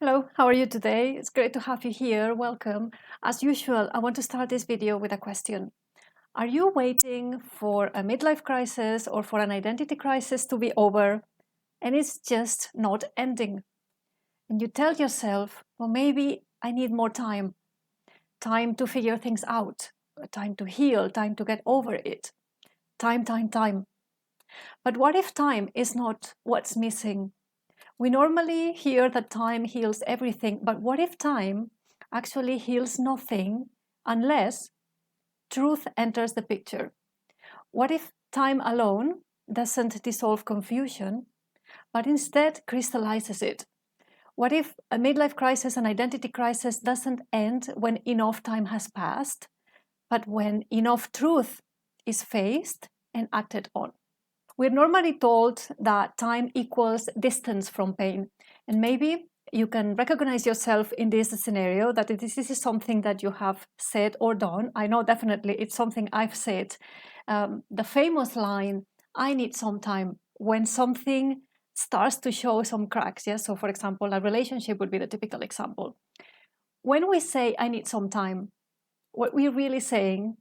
Hello, how are you today? It's great to have you here. Welcome. As usual, I want to start this video with a question. Are you waiting for a midlife crisis or for an identity crisis to be over and it's just not ending? And you tell yourself, well, maybe I need more time, time to figure things out, time to heal, time to get over it. Time. But what if time is not what's missing? We normally hear that time heals everything, but what if time actually heals nothing unless truth enters the picture? What if time alone doesn't dissolve confusion, but instead crystallizes it? What if a midlife crisis, an identity crisis, doesn't end when enough time has passed, but when enough truth is faced and acted on? We're normally told that time equals distance from pain. And maybe you can recognize yourself in this scenario, that this is something that you have said or done. I know definitely it's something I've said. The famous line, I need some time, when something starts to show some cracks. Yes. So, for example, a relationship would be the typical example. When we say, I need some time, what we're really saying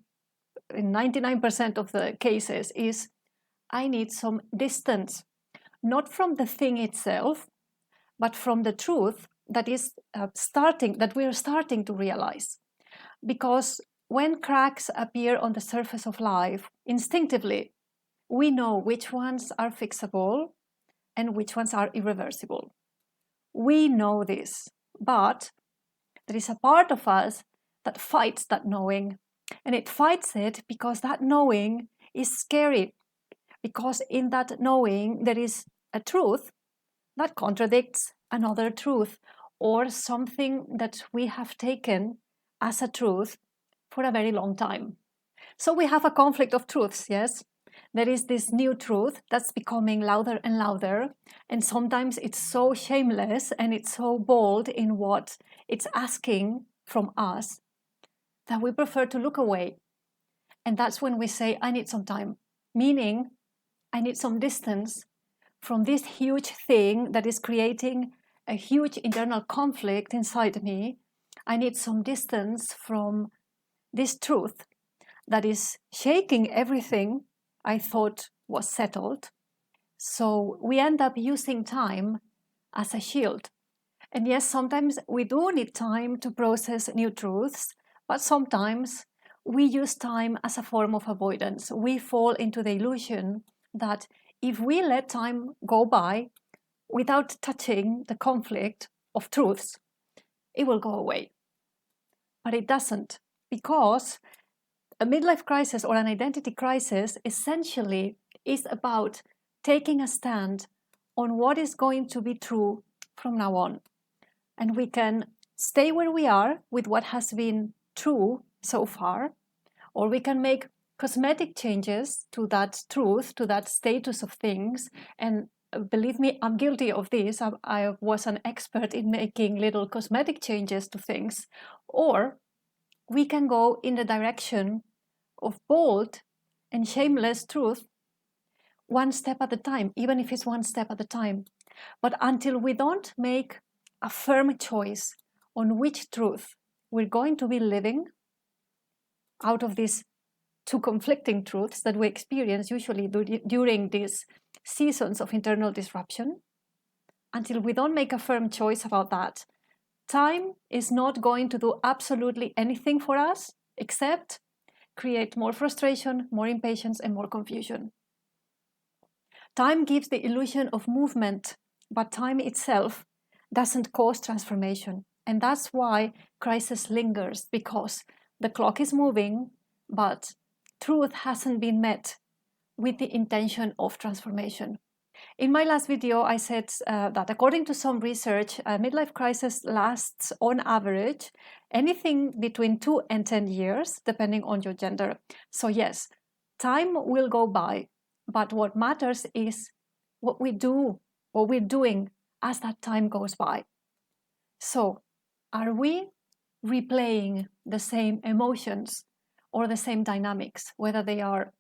in 99% of the cases is, I need some distance, not from the thing itself, but from the truth that is that we're starting to realize. Because when cracks appear on the surface of life, instinctively, we know which ones are fixable and which ones are irreversible. We know this, but there is a part of us that fights that knowing. And it fights it because that knowing is scary, because in that knowing there is a truth that contradicts another truth or something that we have taken as a truth for a very long time. So we have a conflict of truths, yes? There is this new truth that's becoming louder and louder, and sometimes it's so shameless and it's so bold in what it's asking from us that we prefer to look away. And that's when we say, I need some time, meaning I need some distance from this huge thing that is creating a huge internal conflict inside me. I need some distance from this truth that is shaking everything I thought was settled. So we end up using time as a shield. And yes, sometimes we do need time to process new truths, but sometimes we use time as a form of avoidance. We fall into the illusion that if we let time go by without touching the conflict of truths, it will go away. But it doesn't, because a midlife crisis or an identity crisis essentially is about taking a stand on what is going to be true from now on. And we can stay where we are with what has been true so far, or we can make cosmetic changes to that truth, to that status of things. And believe me, I'm guilty of this. I was an expert in making little cosmetic changes to things. Or we can go in the direction of bold and shameless truth, one step at a time, even if it's one step at a time. But until we don't make a firm choice on which truth we're going to be living out of these two conflicting truths that we experience usually during these seasons of internal disruption, until we don't make a firm choice about that, time is not going to do absolutely anything for us except create more frustration, more impatience, and more confusion. Time gives the illusion of movement, but time itself doesn't cause transformation. And that's why crisis lingers, because the clock is moving, but truth hasn't been met with the intention of transformation. In my last video, I said that according to some research, a midlife crisis lasts on average anything between 2 and 10 years, depending on your gender. So yes, time will go by, but what matters is what we do, what we're doing as that time goes by. So are we replaying the same emotions or the same dynamics, whether they are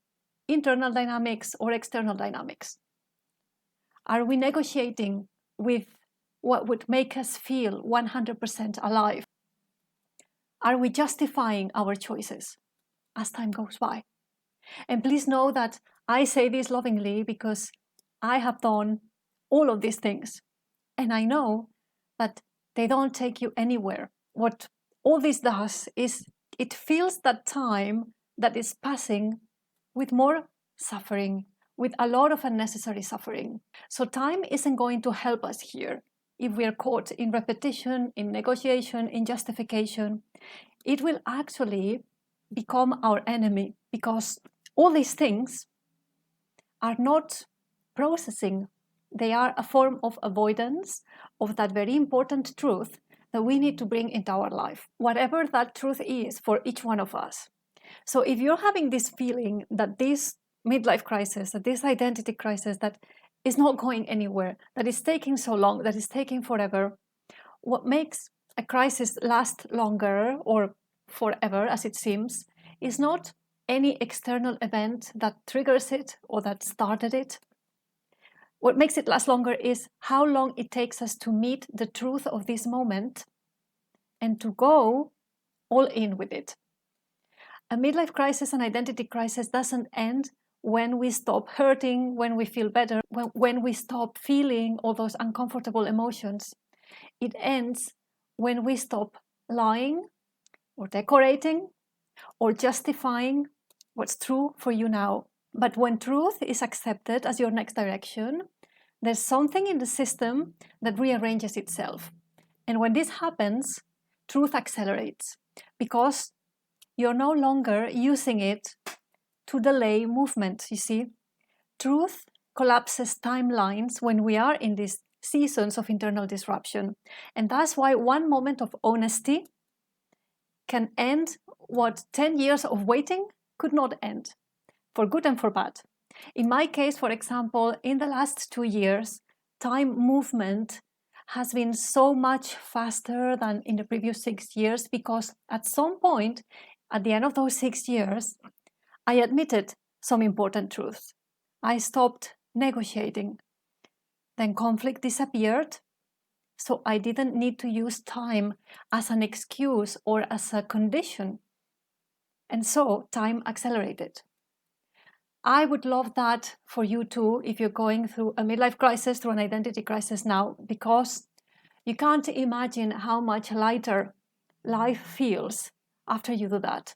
internal dynamics or external dynamics? Are we negotiating with what would make us feel 100% alive? Are we justifying our choices as time goes by? And please know that I say this lovingly because I have done all of these things. And I know that they don't take you anywhere. What all this does is it fills that time that is passing with more suffering, with a lot of unnecessary suffering. So time isn't going to help us here if we are caught in repetition, in negotiation, in justification. It will actually become our enemy because all these things are not processing. They are a form of avoidance of that very important truth that we need to bring into our life, whatever that truth is for each one of us. So if you're having this feeling that this midlife crisis, that this identity crisis that is not going anywhere, that is taking so long, that is taking forever, what makes a crisis last longer or forever, as it seems, is not any external event that triggers it or that started it. What makes it last longer is how long it takes us to meet the truth of this moment and to go all in with it. A midlife crisis, an identity crisis, doesn't end when we stop hurting, when we feel better, when we stop feeling all those uncomfortable emotions. It ends when we stop lying or decorating or justifying what's true for you now. But when truth is accepted as your next direction, there's something in the system that rearranges itself. And when this happens, truth accelerates because you're no longer using it to delay movement, you see. Truth collapses timelines when we are in these seasons of internal disruption. And that's why one moment of honesty can end what 10 years of waiting could not end, for good and for bad. In my case, for example, in the last 2 years, time movement has been so much faster than in the previous 6 years because at some point, at the end of those 6 years, I admitted some important truths. I stopped negotiating. Then conflict disappeared, so I didn't need to use time as an excuse or as a condition. And so time accelerated. I would love that for you too if you're going through a midlife crisis, through an identity crisis now, because you can't imagine how much lighter life feels after you do that.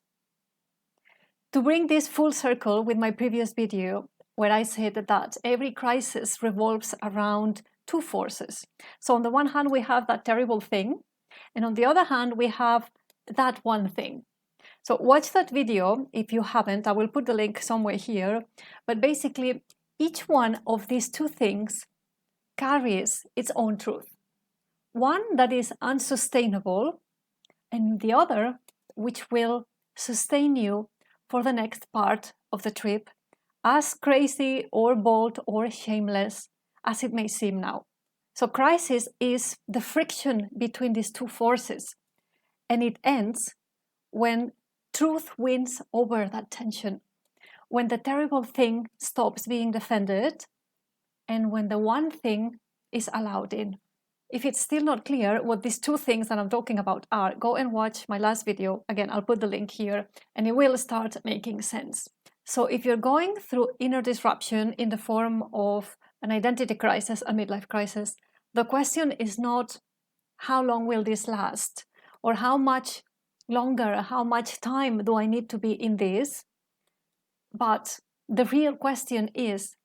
To bring this full circle with my previous video, where I said that every crisis revolves around two forces. So on the one hand, we have that terrible thing, and on the other hand, we have that one thing. So watch that video if you haven't. I will put the link somewhere here. But basically, each one of these two things carries its own truth. One that is unsustainable, and the other which will sustain you for the next part of the trip, as crazy or bold or shameless as it may seem now. So crisis is the friction between these two forces, and it ends when truth wins over that tension, when the terrible thing stops being defended, and when the one thing is allowed in. If it's still not clear what these two things that I'm talking about are, go and watch my last video. Again, I'll put the link here, and it will start making sense. So if you're going through inner disruption in the form of an identity crisis, a midlife crisis, the question is not how long will this last, or how much longer, how much time do I need to be in this? But the real question is,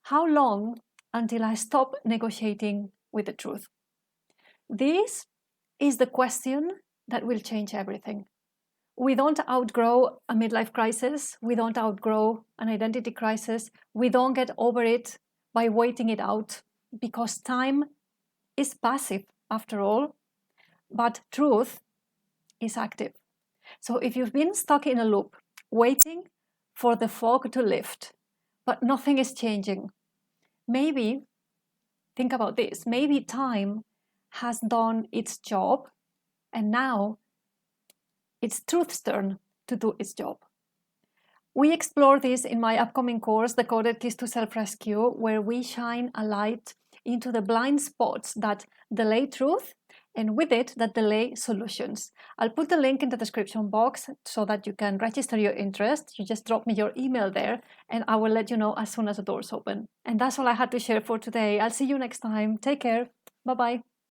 how long until I stop negotiating with the truth? This is the question that will change everything. We don't outgrow a midlife crisis. We don't outgrow an identity crisis. We don't get over it by waiting it out, because time is passive after all, but truth is active. So if you've been stuck in a loop, waiting for the fog to lift, but nothing is changing, maybe, think about this, maybe time has done its job, and now it's truth's turn to do its job. We explore this in my upcoming course, The Coded Keys to Self-Rescue, where we shine a light into the blind spots that delay truth, and with it, that delay solutions. I'll put the link in the description box so that you can register your interest. You just drop me your email there and I will let you know as soon as the doors open. And that's all I had to share for today. I'll see you next time. Take care. Bye-bye.